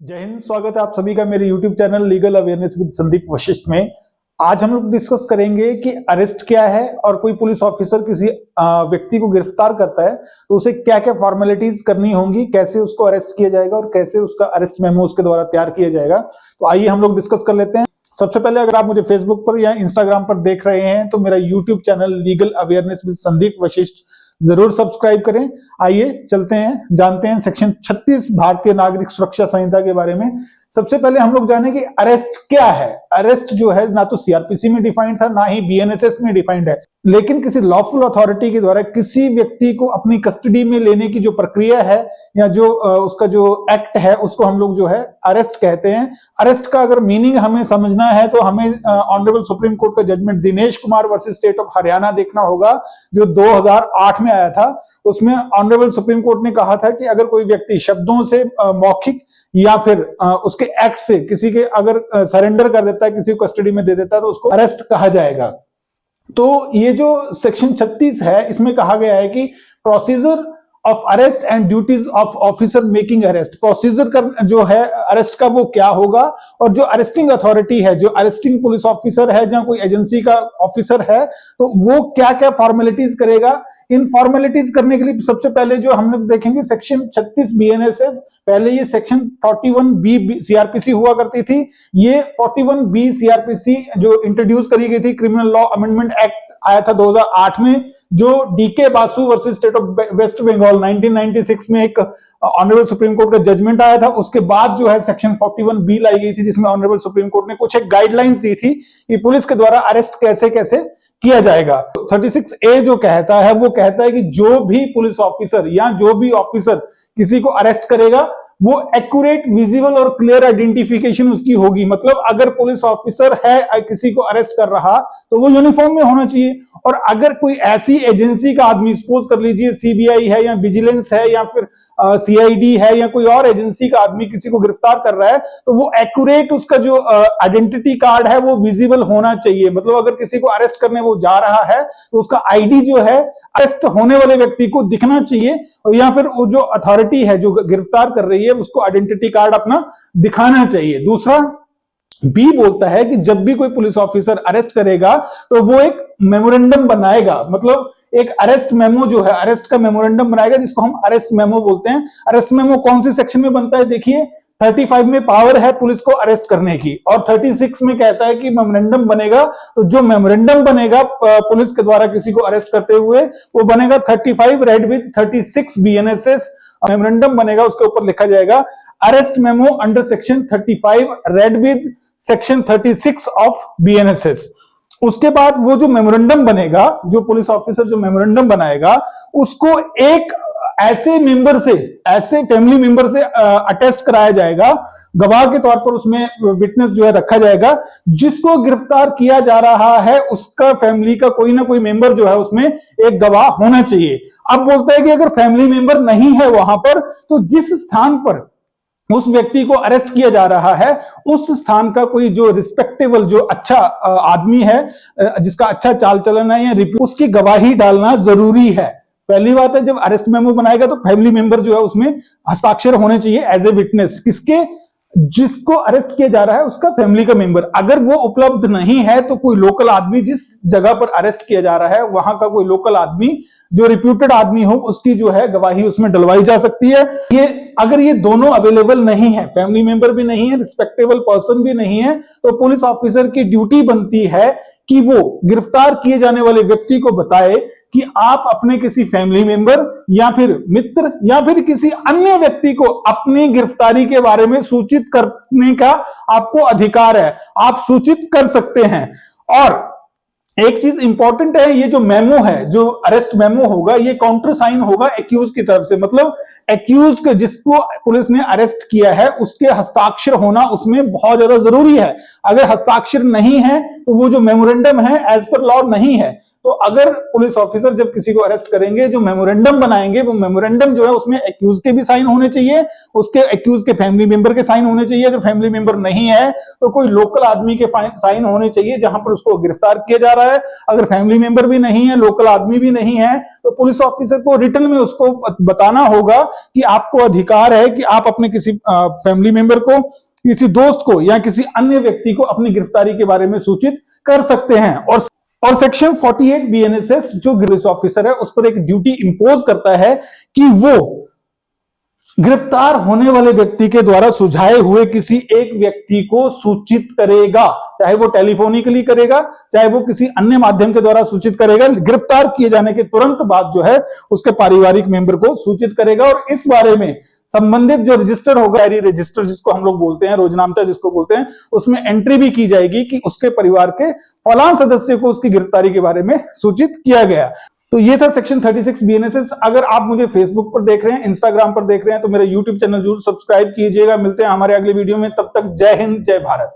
जय हिंद। स्वागत है आप सभी का मेरे YouTube channel legal awareness with Sandeep Vashishtha में। आज हम लोग डिस्कस करेंगे कि अरेस्ट क्या है और कोई पुलिस ऑफिसर किसी व्यक्ति को गिरफ्तार करता है तो उसे क्या क्या फॉर्मेलिटीज करनी होंगी, कैसे उसको अरेस्ट किया जाएगा और कैसे उसका अरेस्ट मेमो उसके द्वारा तैयार किया जाएगा। तो आइए हम लोग डिस्कस कर लेते हैं। सबसे पहले अगर आप मुझे फेसबुक पर या इंस्टाग्राम पर देख रहे हैं तो मेरा YouTube channel legal awareness with Sandeep Vashishtha जरूर सब्सक्राइब करें। आइए चलते हैं, जानते हैं सेक्शन 36 भारतीय नागरिक सुरक्षा संहिता के बारे में। सबसे पहले हम लोग जाने कि अरेस्ट क्या है। अरेस्ट जो है ना तो सीआरपीसी में डिफाइंड था, ना ही बीएनएसएस में डिफाइंड है, लेकिन किसी लॉफुल अथॉरिटी के द्वारा किसी व्यक्ति को अपनी कस्टडी में लेने की जो प्रक्रिया है या जो उसका जो एक्ट है उसको हम लोग जो है अरेस्ट कहते हैं। अरेस्ट का अगर मीनिंग हमें समझना है तो हमें ऑनरेबल सुप्रीम कोर्ट का judgment Dinesh Kumar versus state of Haryana देखना होगा, जो 2008 में आया था। उसमें ऑनरेबल सुप्रीम कोर्ट ने कहा था कि अगर कोई व्यक्ति शब्दों से, मौखिक या फिर उसके एक्ट से किसी के अगर सरेंडर कर देता है, किसी को कस्टडी में दे देता है तो उसको अरेस्ट कहा जाएगा। तो ये जो सेक्शन 36 है इसमें कहा गया है कि procedure of arrest and duties of officer making arrest. Procedure कर जो है अरेस्ट का वो क्या होगा, और जो अरेस्टिंग अथॉरिटी है, जो अरेस्टिंग पुलिस ऑफिसर है, जहां कोई एजेंसी का ऑफिसर है, तो वो क्या क्या फॉर्मेलिटीज करेगा। इन फॉर्मेलिटीज करने के लिए सबसे पहले जो हम लोग देखेंगे सेक्शन 36 बीएनएसएस। पहले ये सेक्शन 41B सीआरपीसी हुआ करती थी। ये 41B सीआरपीसी जो इंट्रोड्यूस करी गई थी, क्रिमिनल लॉ अमेंडमेंट एक्ट आया था 2008 में, जो DK Basu versus state of West Bengal 1996 में एक ऑनरेबल सुप्रीम कोर्ट का जजमेंट आया था। उसके बाद जो है सेक्शन 41B लाई गई थी, जिसमें ऑनरेबल सुप्रीम कोर्ट ने कुछ एक गाइडलाइंस दी थी कि पुलिस के द्वारा अरेस्ट कैसे कैसे किया जाएगा। 36A जो कहता है वो कहता है कि जो भी पुलिस ऑफिसर या जो भी ऑफिसर किसी को अरेस्ट करेगा वो एक्यूरेट, विजिबल और क्लियर आइडेंटिफिकेशन उसकी होगी। मतलब अगर पुलिस ऑफिसर है किसी को अरेस्ट कर रहा तो वो यूनिफॉर्म में होना चाहिए। और अगर कोई ऐसी एजेंसी का आदमी, सपोज कर लीजिए सीबीआई है या विजिलेंस है या फिर सीआईडी है या कोई और एजेंसी का आदमी किसी को गिरफ्तार कर रहा है, तो वो एक्यूरेट उसका जो आइडेंटिटी कार्ड है वो विजिबल होना चाहिए। मतलब अगर किसी को अरेस्ट करने वो जा रहा है तो उसका आईडी जो है अरेस्ट होने वाले व्यक्ति को दिखना चाहिए, और या फिर वो जो अथॉरिटी है जो गिरफ्तार कर रही है उसको आइडेंटिटी कार्ड अपना दिखाना चाहिए। दूसरा बी बोलता है कि जब भी कोई पुलिस ऑफिसर अरेस्ट करेगा तो वो एक मेमोरेंडम बनाएगा। मतलब एक अरेस्ट मेमो जो है, अरेस्ट का मेमोरेंडम बनाएगा, जिसको हम अरेस्ट मेमो बोलते हैं। अरेस्ट मेमो कौन सी सेक्शन में बनता है? देखिए 35 में पावर है पुलिस को अरेस्ट करने की, और 36 में कहता है कि मेमोरेंडम बनेगा। तो जो मेमोरेंडम बनेगा पुलिस के द्वारा किसी को अरेस्ट करते हुए, वो बनेगा 35 रेड विद 36 बीएनएसएस मेमोरेंडम बनेगा। उसके ऊपर लिखा जाएगा arrest memo under section 35 read with section 36 of BNSS. उसके बाद वो जो मेमोरेंडम बनेगा, जो पुलिस ऑफिसर जो मेमोरेंडम बनाएगा, उसको एक ऐसे मेंबर से, ऐसे फैमिली मेंबर से अटेस्ट कराया जाएगा, गवाह के तौर पर उसमें विटनेस जो है रखा जाएगा। जिसको गिरफ्तार किया जा रहा है उसका फैमिली का कोई ना कोई मेंबर जो है उसमें एक गवाह होना चाहिए। अब बोलता है कि अगर फैमिली मेंबर नहीं है वहां पर, तो जिस स्थान पर उस व्यक्ति को अरेस्ट किया जा रहा है उस स्थान का कोई जो रिस्पेक्टेबल, जो अच्छा आदमी है, जिसका अच्छा चाल चलन है या रिप्यू, उसकी गवाही डालना जरूरी है। पहली बात है, जब अरेस्ट मेमो बनाएगा तो फैमिली मेंबर जो है उसमें हस्ताक्षर होने चाहिए एज ए विटनेस। किसके? जिसको अरेस्ट किया जा रहा है उसका फैमिली का मेंबर। अगर वो उपलब्ध नहीं है तो कोई लोकल आदमी, जिस जगह पर अरेस्ट किया जा रहा है वहां का कोई लोकल आदमी जो रिप्यूटेड आदमी हो, उसकी जो है गवाही उसमें डलवाई जा सकती है। ये अगर ये दोनों अवेलेबल नहीं है, फैमिली मेंबर भी नहीं है, रिस्पेक्टेबल पर्सन भी नहीं है, तो पुलिस ऑफिसर की ड्यूटी बनती है कि वो गिरफ्तार किए जाने वाले व्यक्ति को बताए कि आप अपने किसी फैमिली मेंबर या फिर मित्र या फिर किसी अन्य व्यक्ति को अपनी गिरफ्तारी के बारे में सूचित करने का आपको अधिकार है, आप सूचित कर सकते हैं। और एक चीज इंपॉर्टेंट है, ये जो मेमो है, जो अरेस्ट मेमो होगा, ये काउंटर साइन होगा एक्यूज की तरफ से। मतलब एक्यूज के, जिसको पुलिस ने अरेस्ट किया है, उसके हस्ताक्षर होना उसमें बहुत ज्यादा जरूरी है। अगर हस्ताक्षर नहीं है तो वो जो मेमोरेंडम है एज पर लॉ नहीं है। तो अगर पुलिस ऑफिसर जब किसी को अरेस्ट करेंगे, जो मेमोरेंडम बनाएंगे, वो मेमोरेंडम जो है उसमें एक्यूज के भी साइन होने चाहिए, उसके एक्यूज के फैमिली मेंबर के साइन होने चाहिए। अगर फैमिली मेंबर नहीं है तो कोई लोकल आदमी के साइन होने चाहिए जहां पर उसको गिरफ्तार किया जा रहा है। अगर फैमिली मेंबर भी नहीं है, लोकल आदमी भी नहीं है, तो पुलिस ऑफिसर को रिटन में उसको बताना होगा कि आपको अधिकार है कि आप अपने किसी फैमिली मेंबर को, किसी दोस्त को या किसी अन्य व्यक्ति को अपनी गिरफ्तारी के बारे में सूचित कर सकते हैं। और सेक्शन 48 बीएनएसएस जो पुलिस ऑफिसर है उस पर एक ड्यूटी इंपोज करता है कि वो गिरफ्तार होने वाले व्यक्ति के द्वारा सुझाए हुए किसी एक व्यक्ति को सूचित करेगा, चाहे वो टेलीफोनिकली करेगा, चाहे वो किसी अन्य माध्यम के द्वारा सूचित करेगा। गिरफ्तार किए जाने के तुरंत बाद जो है उसके पारिवारिक मेंबर को सूचित करेगा और इस बारे में संबंधित जो रजिस्टर होगा, डायरी रजिस्टर जिसको हम लोग बोलते हैं, रोजनामता जिसको बोलते हैं, उसमें एंट्री भी की जाएगी कि उसके परिवार के फलां सदस्य को उसकी गिरफ्तारी के बारे में सूचित किया गया। तो ये था सेक्शन 36 बीएनएसएस। अगर आप मुझे फेसबुक पर देख रहे हैं, इंस्टाग्राम पर देख रहे हैं, तो मेरा यूट्यूब चैनल जरूर सब्सक्राइब कीजिएगा। मिलते हैं हमारे अगले वीडियो में, तब तक जय हिंद, जय भारत।